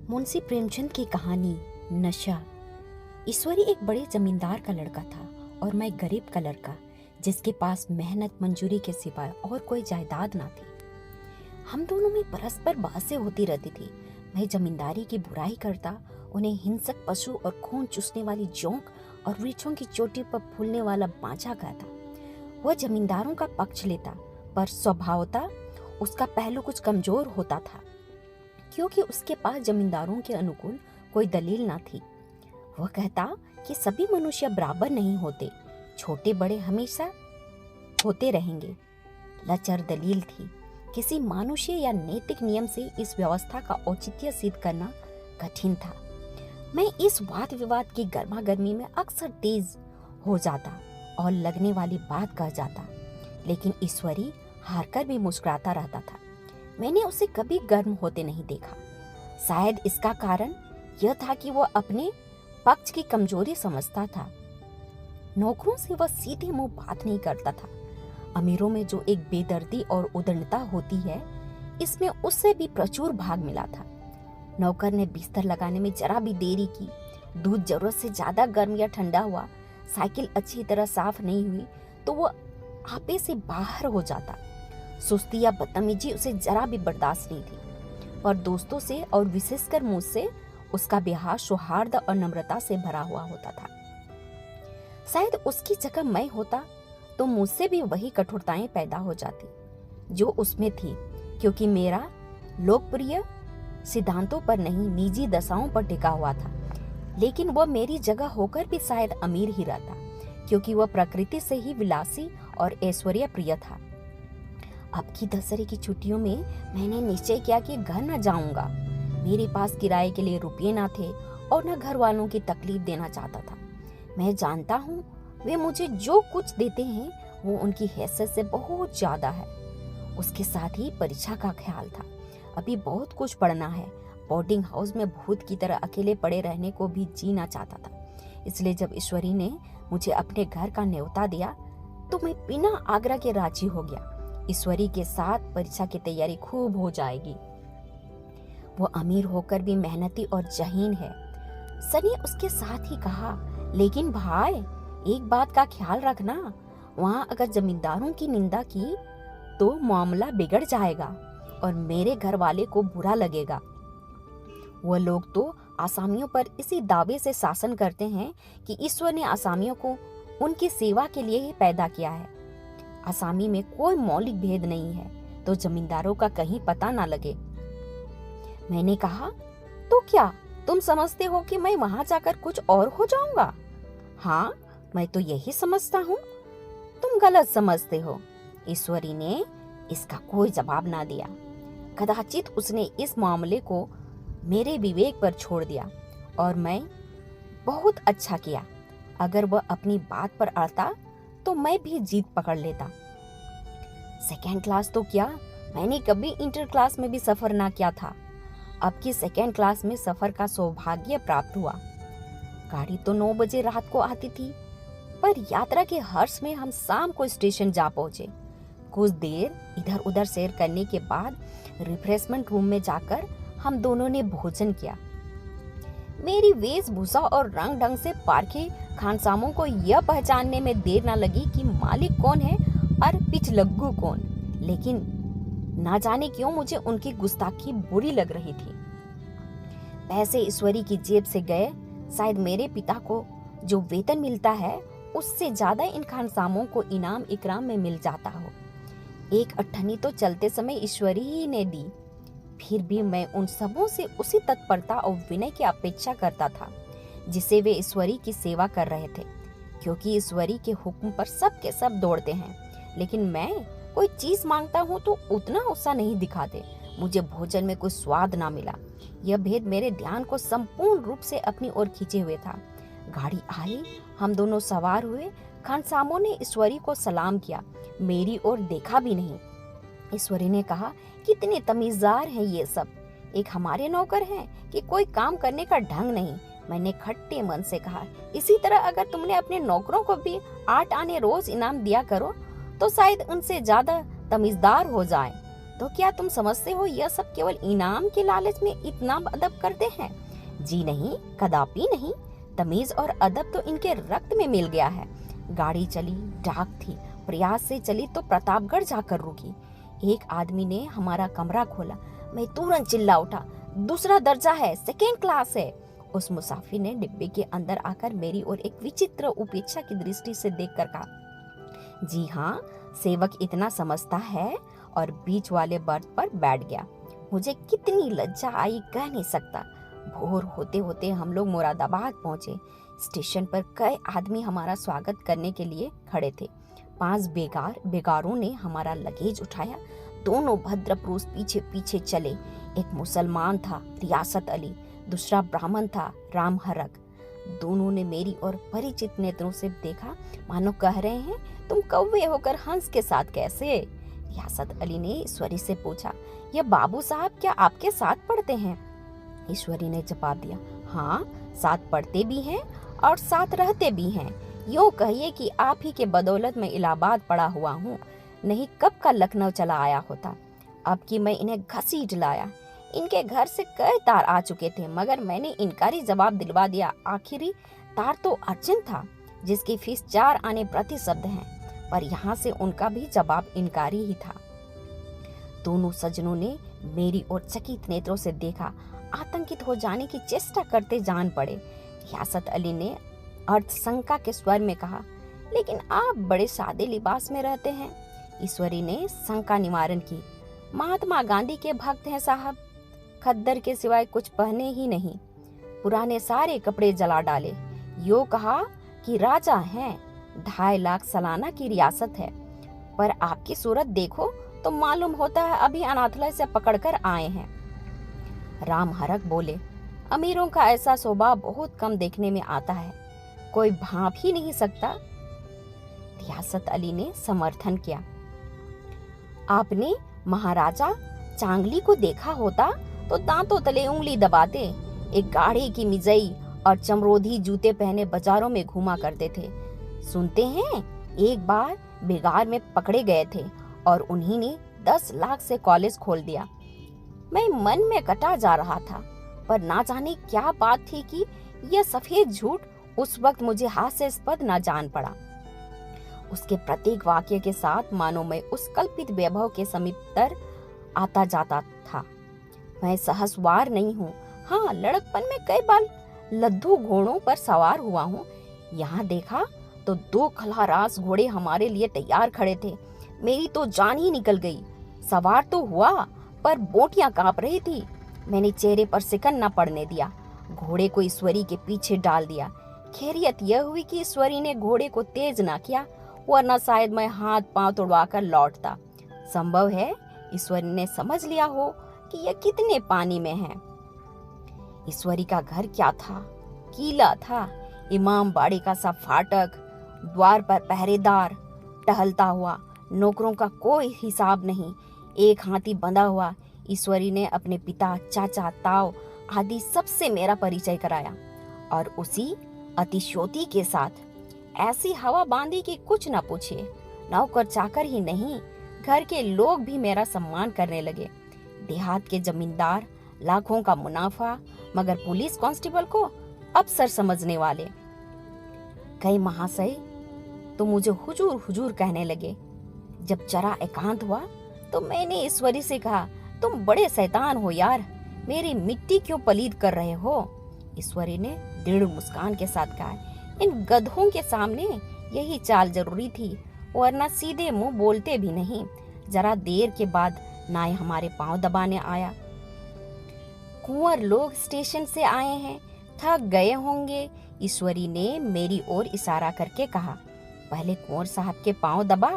मुंशी प्रेमचंद की कहानी नशा। ईश्वरी एक बड़े जमींदार का लड़का था और मैं गरीब का लड़का, जिसके पास मेहनत मंजूरी के सिवाय और कोई जायदाद ना थी। हम दोनों में परस्पर बहसें होती रहती थी। मैं जमींदारी की बुराई करता, उन्हें हिंसक पशु और खून चूसने वाली जोंक और वृक्षों की चोटी पर फूलने वाला बांझा कहता। वह जमींदारों का पक्ष लेता, पर स्वभावतः उसका पहलू कुछ कमजोर होता था, क्योंकि उसके पास जमींदारों के अनुकूल कोई दलील ना थी। वह कहता कि सभी मनुष्य बराबर नहीं होते, छोटे बड़े हमेशा होते रहेंगे। लचर दलील थी। किसी मानुष्य या नैतिक नियम से इस व्यवस्था का औचित्य सिद्ध करना कठिन था। मैं इस वाद विवाद की गर्मागर्मी में अक्सर तेज हो जाता और लगने वाली बात कह जाता, लेकिन ईश्वरी हारकर भी मुस्कुराता रहता था। मैंने उसे कभी गर्म होते नहीं देखा। शायद इसका कारण यह था कि वह अपने पक्ष की कमजोरी समझता था। नौकरों से वह सीधे मुंह बात नहीं करता था। अमीरों में जो एक बेदर्दी और उदंडता होती है, इसमें उससे भी प्रचुर भाग मिला था। नौकर ने बिस्तर लगाने में जरा भी देरी की, दूध जरूरत से ज्यादा गर्म या ठंडा हुआ, साइकिल अच्छी तरह साफ नहीं हुई तो वह आपे से बाहर हो जाता। सुस्ती या बदतमीजी उसे जरा भी बर्दाश्त नहीं थी, और दोस्तों से और विशेषकर मुझसे उसका व्यवहार सौहार्द और नम्रता से भरा हुआ होता था। शायद उसकी जगह मैं होता तो मुझसे भी वही कठोरताएं पैदा हो जाती जो उसमें थी, क्योंकि मेरा लोकप्रिय सिद्धांतों पर नहीं, निजी दशाओं पर टिका हुआ था। लेकिन वह मेरी जगह होकर भी शायद अमीर ही रहता, क्योंकि वह प्रकृति से ही विलासी और ऐश्वर्य प्रिय था। अब की दशहरे की छुट्टियों में मैंने निश्चय किया कि घर न जाऊंगा। मेरे पास किराए के लिए रुपये ना थे और न घर वालों की तकलीफ देना चाहता था। मैं जानता हूँ वे मुझे जो कुछ देते हैं वो उनकी हैसियत से बहुत ज्यादा है। उसके साथ ही परीक्षा का ख्याल था। अभी बहुत कुछ पढ़ना है। बोर्डिंग हाउस में भूत की तरह अकेले पड़े रहने को भी जीना चाहता था। इसलिए जब ईश्वरी ने मुझे अपने घर का न्योता दिया तो मैं बिना आग्रह के राजी हो गया। ईश्वरी के साथ परीक्षा की तैयारी खूब हो जाएगी। वो अमीर होकर भी मेहनती और जहीन है। सनी उसके साथ ही कहा, लेकिन भाई एक बात का ख्याल रखना, वहाँ अगर जमींदारों की निंदा की तो मामला बिगड़ जाएगा और मेरे घर वाले को बुरा लगेगा। वह लोग तो आसामियों पर इसी दावे से शासन करते हैं कि ईश्वर ने आसामियों को उनकी सेवा के लिए ही पैदा किया है। आसामी में कोई मौलिक भेद नहीं है तो जमींदारों का कहीं पता ना लगे। मैंने कहा, तो क्या तुम समझते हो कि मैं वहां जाकर कुछ और हो जाऊंगा? हाँ, मैं तो यही समझता हूँ। तुम गलत समझते हो। ईश्वरी ने इसका कोई जवाब ना दिया। कदाचित उसने इस मामले को मेरे विवेक पर छोड़ दिया और मैं बहुत अच्छा किया। अगर वह अपनी बात पर अड़ता तो मैं भी जीत पकड़ लेता। सेकेंड क्लास तो क्या, मैंने कभी इंटर क्लास में भी सफर ना किया था। अब की सेकेंड क्लास में सफर का सौभाग्य प्राप्त हुआ। गाड़ी तो 9 बजे रात को आती थी, पर यात्रा के हर्ष में हम शाम को स्टेशन जा पहुंचे। कुछ देर इधर उधर सैर करने के बाद रिफ्रेशमेंट रूम में जाकर हम दोनों ने भोजन किया। मेरी वेशभूषा और रंग ढंग से पारखे खानसामों को यह पहचानने में देर न लगी कि मालिक कौन है और पिछलग्गू कौन, लेकिन ना जाने क्यों मुझे उनकी गुस्ताखी बुरी लग रही थी। पैसे ईश्वरी की जेब से गए। शायद मेरे पिता को जो वेतन मिलता है उससे ज्यादा इन खानसामों को इनाम इकराम में मिल जाता हो। एक अट्ठनी तो चलते समय ईश्वरी ही ने दी। फिर भी मैं उन सबों से उसी तत्परता और विनय की अपेक्षा करता था जिसे वे ईश्वरी की सेवा कर रहे थे, क्योंकि ईश्वरी के हुक्म पर सब के सब दौड़ते हैं। लेकिन मैं कोई चीज मांगता हूँ तो उतना उत्साह नहीं दिखाते। मुझे भोजन में कोई स्वाद ना मिला। यह भेद मेरे ध्यान को संपूर्ण रूप से अपनी ओर खींचे हुए था। गाड़ी आई, हम दोनों सवार हुए। खानसामों ने ईश्वरी को सलाम किया, मेरी ओर देखा भी नहीं। ईश्वरी ने कहा, कितने तमीज़दार हैं ये सब। एक हमारे नौकर हैं कि कोई काम करने का ढंग नहीं। मैंने खट्टे मन से कहा, इसी तरह अगर तुमने अपने नौकरों को भी 8 आने रोज इनाम दिया करो तो शायद उनसे ज्यादा तमीज़दार हो जाए। तो क्या तुम समझते हो यह सब केवल इनाम के लालच में इतना अदब करते हैं? जी नहीं, कदापि नहीं। तमीज और अदब तो इनके रक्त में मिल गया है। गाड़ी चली, डाक थी, प्रयास से चली तो प्रतापगढ़ जाकर रुकी। एक आदमी ने हमारा कमरा खोला। मैं तुरंत चिल्ला उठा, दूसरा दर्जा है, सेकेंड क्लास है। उस मुसाफिर ने डिब्बे के अंदर आकर मेरी ओर एक विचित्र उपेक्षा की दृष्टि से देखकर कहा, जी हाँ, सेवक इतना समझता है, और बीच वाले बर्थ पर बैठ गया। मुझे कितनी लज्जा आई कह नहीं सकता। भोर होते होते हम लोग मुरादाबाद पहुंचे। स्टेशन पर कई आदमी हमारा स्वागत करने के लिए खड़े थे। 5 बेगारों ने हमारा लगेज उठाया। दोनों भद्र पुरुष पीछे पीछे चले। एक मुसलमान था, रियासत अली, दूसरा ब्राह्मण था, राम हरक। दोनों ने मेरी और परिचित नेत्रों से देखा, मानो कह रहे हैं, तुम कौवे होकर हंस के साथ कैसे? रियासत अली ने ईश्वरी से पूछा, यह बाबू साहब क्या आपके साथ पढ़ते हैं? ईश्वरी ने जवाब दिया, हाँ, साथ पढ़ते भी हैं और साथ रहते भी हैं। यूँ कहिए कि आप ही के बदौलत मैं इलाहाबाद पड़ा हुआ हूँ, नहीं कब का लखनऊ चला आया होता। अब कि मैं इन्हें घसीट लाया। इनके घर से कई तार आ चुके थे, मगर मैंने इनकारी जवाब दिलवा दिया। आखिरी तार तो अर्जुन था, जिसकी फीस 4 आने प्रति शब्द है, पर यहाँ से उनका भी जवाब इनकारी ही था। दोनों सज्जनों ने मेरी ओर चकित नेत्रों से देखा, आतंकित हो जाने की चेष्टा करते जान पड़े। रियासत अली ने अर्थशंका के स्वर में कहा, लेकिन आप बड़े सादे लिबास में रहते हैं। ईश्वरी ने शंका निवारण की, महात्मा गांधी के भक्त हैं साहब, खद्दर के सिवाय कुछ पहने ही नहीं, पुराने सारे कपड़े जला डाले। यो कहा कि राजा हैं, 2.5 लाख सालाना की रियासत है, पर आपकी सूरत देखो तो मालूम होता है अभी अनाथालय से पकड़कर आए हैं। राम हरक बोले, अमीरों का ऐसा स्वभाव बहुत कम देखने में आता है, कोई भांप ही नहीं सकता। रियासत अली ने समर्थन किया, आपने महाराजा चांगली को देखा होता तो दांतों तले उंगली दबाते। एक गाढ़े की मिजई और चमरोधी जूते पहने बाजारों में घूमा करते थे। सुनते हैं एक बार बिगार में पकड़े गए थे और उन्हीं ने 10 लाख से कॉलेज खोल दिया। मैं मन में कटा जा रहा था, पर ना जाने क्या बात थी कि यह सफेद झूठ उस वक्त मुझे हास्यास्पद न जान पड़ा। उसके प्रत्येक वाक्य के साथ मानो मैं उस कल्पित वैभव के समीपतर आता जाता था। मैं सहसवार नहीं हूँ, हाँ, लड़कपन में कई बार लद्दू घोड़ों पर सवार हुआ हूँ। यहाँ देखा तो 2 खलारास घोड़े हमारे लिए तैयार खड़े थे। मेरी तो जान ही निकल गई। सवार तो हुआ, पर बोटियां कांप रही थी। मैंने चेहरे पर सिकन न पड़ने दिया, घोड़े को ईश्वरी के पीछे डाल दिया। खैरियत यह हुई कि ईश्वरी ने घोड़े को तेज न किया, वरना शायद मैं हाथ पांव तोड़वाकर लौटता। संभव है ईश्वरी ने समझ लिया हो कि यह कितने पानी में है। ईश्वरी का घर क्या था? किला था, इमाम बाड़ी का सा फाटक, द्वार पर पहरेदार टहलता हुआ, नौकरों का कोई हिसाब नहीं, एक हाथी बंधा हुआ। ईश्वरी ने अपने पिता, चाचा, ताऊ आदि सबसे मेरा परिचय कराया, और उसी अतिशयोक्ति के साथ ऐसी हवा बांधी कि कुछ न पूछे। नौकर चाकर ही नहीं, घर के लोग भी मेरा सम्मान करने लगे। देहात के जमींदार लाखों का मुनाफा, मगर पुलिस कांस्टेबल को अफसर समझने वाले। कई महाशय तो मुझे हुजूर हुजूर कहने लगे। जब जरा एकांत हुआ तो मैंने ईश्वरी से कहा, तुम बड़े शैतान हो यार, मेरी मिट्टी क्यों पलीद कर रहे हो? ईश्वरी ने दृढ़ मुस्कान के साथ कहा, इन गधों के सामने यही चाल जरूरी थी, वरना सीधे मुंह बोलते भी नहीं। जरा देर के बाद नाय हमारे पांव दबाने आया। कुंवर लोग स्टेशन से आए हैं, थक गए होंगे, ईश्वरी ने मेरी ओर इशारा करके कहा। पहले कुंवर साहब के पांव दबा।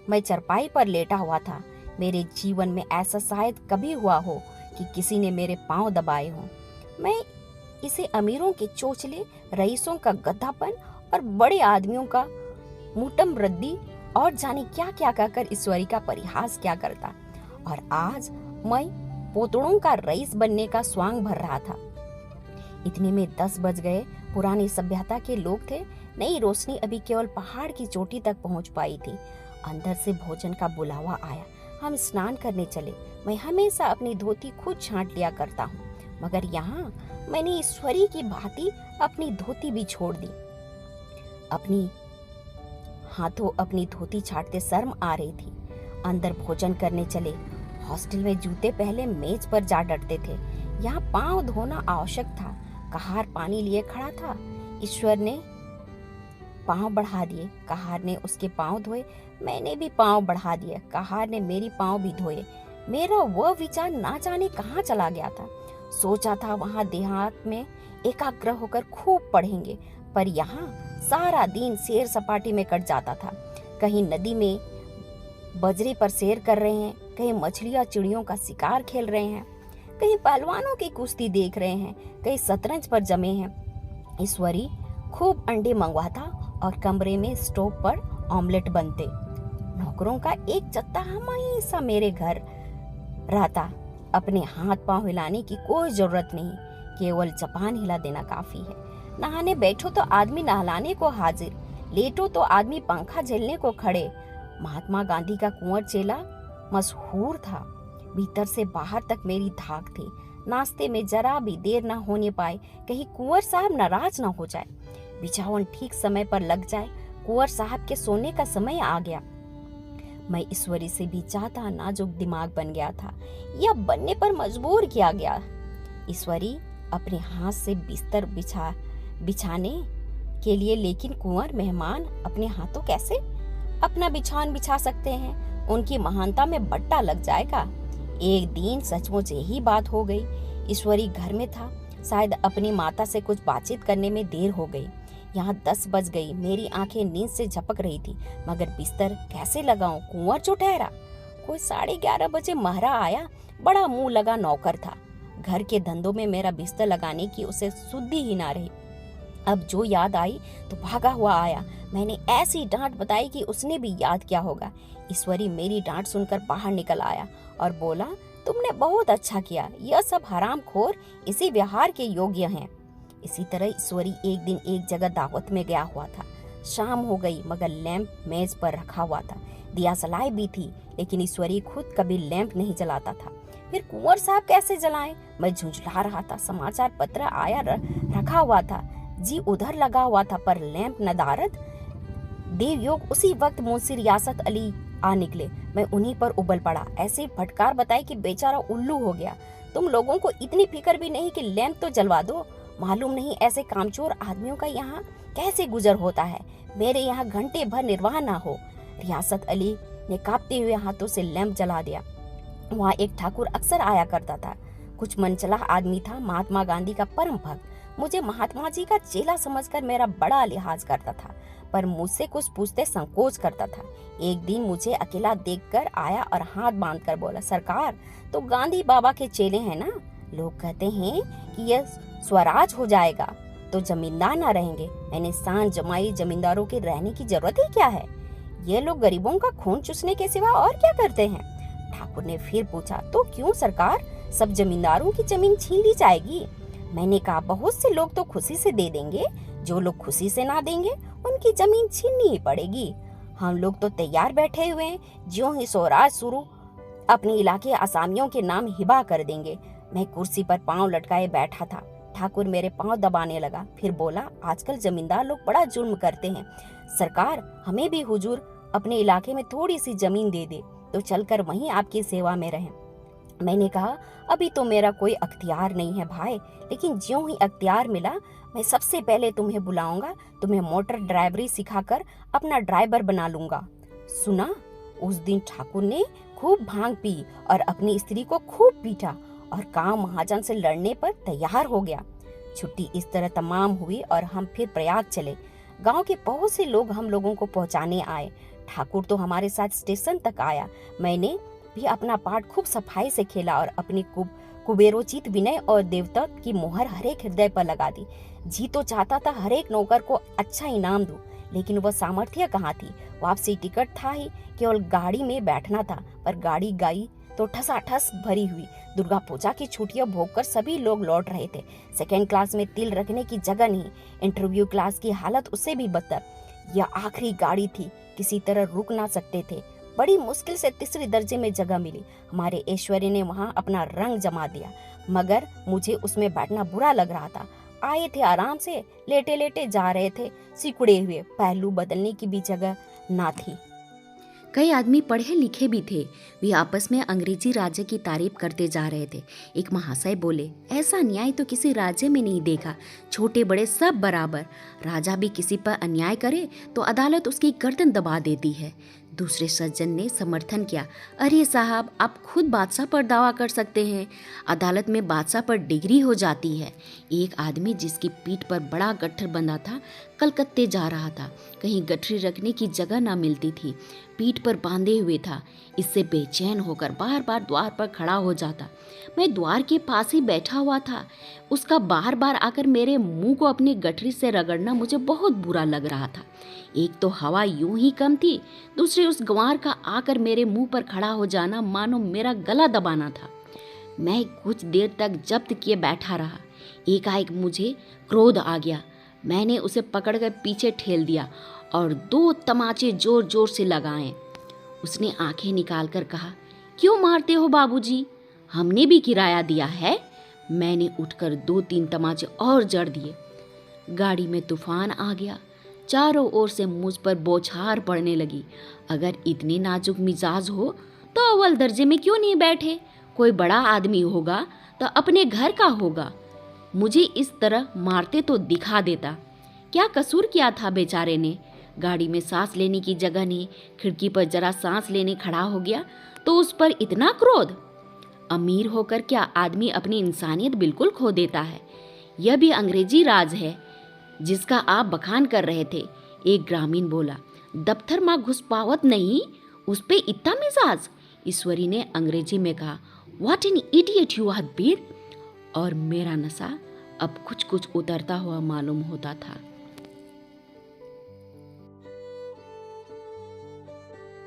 मैं चरपाई पर लेटा हुआ था। मेरे जीवन में ऐसा शायद कभी हुआ हो कि किसी ने मेरे पांव दबाए हों। मैं इसे अमीरों के चोचले, रईसों का गद्दापन और बड़े आदमियों का मुटम रद्दी और जाने क्या क्या कहकर ईश्वरी का परिहास क्या करता। और आज मैं पोतड़ों का रईस बनने का स्वांग भर रहा था। इतने में 10 बज गए। पुरानी सभ्यता के लोग थे। नई रोशनी अभी केवल पहाड़ की चोटी तक पहुंच पाई थी। अंदर से भोजन का बुलावा आया। हम स्नान करने चले। मैं हमेशा अपनी धोती खुद छांट लिया करता हूँ, मगर यहाँ मैंने ईश्वरी की भांति अपनी धोती भी छोड़ दी। अपनी हाथों अपनी धोती छाटते शर्म आ रही थी। अंदर भोजन करने चले। हॉस्टल में जूते पहले मेज पर जा डटते थे, यहाँ पांव धोना आवश्यक था। कहार पानी लिए खड़ा था। ईश्वर ने पांव बढ़ा दिए, कहार ने उसके पांव धोए, मैंने भी पांव बढ़ा दिए, कहार ने मेरी पांव भी धोए। मेरा वह विचार ना जाने कहाँ चला गया था। सोचा था वहां देहात में एकाग्र होकर खूब पढ़ेंगे, पर यहाँ सारा दिन सैर सपाटी में कट जाता था। कहीं नदी में बजरे पर सैर कर रहे हैं, कहीं मछलियां चिड़ियों का शिकार खेल रहे हैं, कहीं पहलवानों की कुश्ती देख रहे हैं, कहीं शतरंज पर जमे हैं। ईश्वरी खूब अंडे मंगवाता और कमरे में स्टोव पर ऑमलेट बनते। नौकरों का एक जत्था हमेशा मेरे घर रहता। अपने हाथ पांव हिलाने की कोई जरूरत नहीं, केवल जबान हिला देना काफी है। नहाने बैठो तो आदमी नहलाने को हाजिर, लेटो तो आदमी पंखा झेलने को खड़े। महात्मा गांधी का कुंवर चेला मशहूर था। भीतर से बाहर तक मेरी धाक थी। नाश्ते में जरा भी देर न होने पाए, कहीं कुंवर साहब नाराज न हो जाए। बिछावन ठीक समय पर लग जाए, कुंवर साहब के सोने का समय आ गया। मैं ईश्वरी से भी चाहता नाजुक दिमाग बन गया था, या बनने पर मजबूर किया गया। ईश्वरी अपने हाथ से बिस्तर बिछाने के लिए, लेकिन कुंवर मेहमान अपने हाथों कैसे अपना बिछावन बिछा सकते हैं? उनकी महानता में बट्टा लग जाएगा। एक दिन सचमुच यही बात हो गई। ईश्वरी घर में था, शायद अपनी माता से कुछ बातचीत करने में देर हो गई। यहाँ 10 बज गई। मेरी आंखें नींद से झपक रही थी, मगर बिस्तर कैसे लगाऊं? कुंवर जो ठहरा। कोई 11:30 बजे महरा आया, बड़ा मुंह लगा नौकर था। घर के धंधों में मेरा बिस्तर लगाने की उसे सुद्धि ही ना रही। अब जो याद आई तो भागा हुआ आया। मैंने ऐसी डांट बताई कि उसने भी याद किया होगा। ईश्वरी मेरी डांट सुनकर बाहर निकल आया और बोला, तुमने बहुत अच्छा किया, यह सब हरामखोर इसी व्यवहार के योग्य हैं। इसी तरह ईश्वरी एक दिन एक जगह दावत में गया हुआ था। शाम हो गई, मगर लैंप मेज पर रखा हुआ था। दिया जलाई भी थी, लेकिन ईश्वरी खुद कभी लैंप नहीं जलाता था। फिर कुंवर साहब कैसे जलाएं? मैं झुंझला रहा था। समाचार पत्र आया रखा हुआ था, जी उधर लगा हुआ था, पर लैंप नदारद। देवयोग उसी वक्त मुंशी रियासत अली आ निकले। मैं उन्हीं पर उबल पड़ा। ऐसे फटकार बताई कि बेचारा उल्लू हो गया। तुम लोगों को इतनी फिक्र भी नहीं कि लैंप तो जलवा दो। मालूम नहीं ऐसे कामचोर आदमियों का यहाँ कैसे गुजर होता है। मेरे यहाँ घंटे भर निर्वाह ना हो। रियासत अली ने कांपते हुए हाथों से लैंप जला दिया। वहाँ एक ठाकुर अक्सर आया करता था। कुछ मनचला आदमी था, महात्मा गांधी का परम भक्त। मुझे महात्मा जी का चेला समझकर मेरा बड़ा लिहाज करता था, पर मुझसे कुछ पूछते संकोच करता था। एक दिन मुझे अकेला देखकर आया और हाथ बांधकर बोला, सरकार तो गांधी बाबा के चेले हैं ना? लोग कहते हैं कि यह स्वराज हो जाएगा तो जमींदार ना रहेंगे। मैंने सांझ जमाई, जमींदारों के रहने की जरूरत ही क्या है? ये लोग गरीबों का खून चूसने के सिवा और क्या करते हैं? ठाकुर ने फिर पूछा, तो क्यों सरकार, सब जमींदारों की जमीन छीन ली जाएगी? मैंने कहा, बहुत से लोग तो खुशी से दे देंगे, जो लोग खुशी से ना देंगे उनकी जमीन छीननी ही पड़ेगी। हम लोग तो तैयार बैठे हुए हैं, ज्यों ही स्वराज शुरू अपने इलाके आसामियों के नाम हिबा कर देंगे। मैं कुर्सी पर पांव लटकाए बैठा था। ठाकुर मेरे पांव दबाने लगा, फिर बोला, आजकल जमींदार लोग बड़ा जुल्म करते हैं। सरकार हमें भी हुजूर अपने इलाके में थोड़ी सी जमीन दे दे तो चलकर वहीं आपकी सेवा में रहें। मैंने कहा, अभी तो मेरा कोई अख्तियार नहीं है भाई, लेकिन ज्यों ही अख्तियार मिला मैं सबसे पहले तुम्हें बुलाऊंगा, तुम्हें मोटर ड्राइवरी सिखाकर अपना ड्राइवर बना लूंगा। सुना, उस दिन ठाकुर ने खूब भांग पी और अपनी स्त्री को खूब पीटा और गांव महाजन से लड़ने पर तैयार हो गया। छुट्टी इस तरह तमाम हुई और हम फिर प्रयाग चले। गांव के बहुत से लोग हम लोगों को पहुंचाने आए। ठाकुर तो हमारे साथ स्टेशन तक आया। मैंने भी अपना पार्ट खूब सफाई से खेला और अपनी कुबेरोचित विनय और देवता की मोहर हरेक हृदय पर लगा दी। जी तो चाहता था हरेक नौकर को अच्छा इनाम दूं, लेकिन वह सामर्थ्य कहाँ थी। वापसी टिकट था ही, केवल गाड़ी में बैठना था, पर गाड़ी गई तो ठसाठस भरी हुई। दुर्गा पूजा की छुट्टियां भोगकर सभी लोग लौट रहे थे। सेकेंड क्लास में तिल रखने की जगह नहीं। इंटरव्यू क्लास की हालत उससे भी बदतर। यह आखिरी गाड़ी थी, किसी तरह रुक ना सकते थे। बड़ी मुश्किल से तीसरे दर्जे में जगह मिली। हमारे ऐश्वर्य ने वहाँ अपना रंग जमा दिया, मगर मुझे उसमें बैठना बुरा लग रहा था। आए थे आराम से, लेटे लेटे जा रहे थे, सिकुड़े हुए, पहलू बदलने की भी जगह ना थी। कई आदमी पढ़े लिखे भी थे। वे आपस में अंग्रेजी राज्य की तारीफ करते जा रहे थे। एक महाशय बोले, ऐसा न्याय तो किसी राज्य में नहीं देखा, छोटे बड़े सब बराबर। राजा भी किसी पर अन्याय करे तो अदालत उसकी गर्दन दबा देती है। दूसरे सज्जन ने समर्थन किया, अरे साहब, आप खुद बादशाह पर दावा कर सकते हैं, अदालत में बादशाह पर डिग्री हो जाती है। एक आदमी जिसकी पीठ पर बड़ा गट्ठर बंधा था कलकत्ते जा रहा था। कहीं गठरी रखने की जगह ना मिलती थी, पीठ पर बांधे हुए था। इससे बेचैन होकर बार बार द्वार पर खड़ा हो जाता। मैं द्वार के पास ही बैठा हुआ था। उसका बार बार आकर मेरे मुंह को अपनी गठरी से रगड़ना मुझे बहुत बुरा लग रहा था। एक तो हवा यूं ही कम थी, दूसरे उस गंवार का आकर मेरे मुंह पर खड़ा हो जाना मानो मेरा गला दबाना था। मैं कुछ देर तक जब्त किए बैठा रहा। एकाएक मुझे क्रोध आ गया। मैंने उसे पकड़कर पीछे ठेल दिया और 2 तमाचे जोर जोर से लगाए। उसने आंखें निकालकर कहा, क्यों मारते हो बाबूजी? हमने भी किराया दिया है। मैंने उठकर 2-3 तमाचे और जड़ दिए। गाड़ी में तूफान आ गया। चारों ओर से मुझ पर बौछार पड़ने लगी। अगर इतने नाजुक मिजाज हो तो अव्वल दर्जे में क्यों नहीं बैठे? कोई बड़ा आदमी होगा तो अपने घर का होगा। मुझे इस तरह मारते तो दिखा देता। क्या कसूर किया था बेचारे ने? गाड़ी में सांस लेने की जगह नहीं, खिड़की पर जरा सांस लेने खड़ा हो गया तो उस पर इतना क्रोध। अमीर होकर क्या आदमी अपनी इंसानियत बिल्कुल खो देता है? यह भी अंग्रेजी राज है जिसका आप बखान कर रहे थे। एक ग्रामीण बोला, दफ्तर माँ घुसपावत नहीं, उस पे इतना मिजाज? ईश्वरी ने अंग्रेजी में कहा, what an idiot you are Bir. और मेरा नशा अब कुछ कुछ उतरता हुआ मालूम होता था।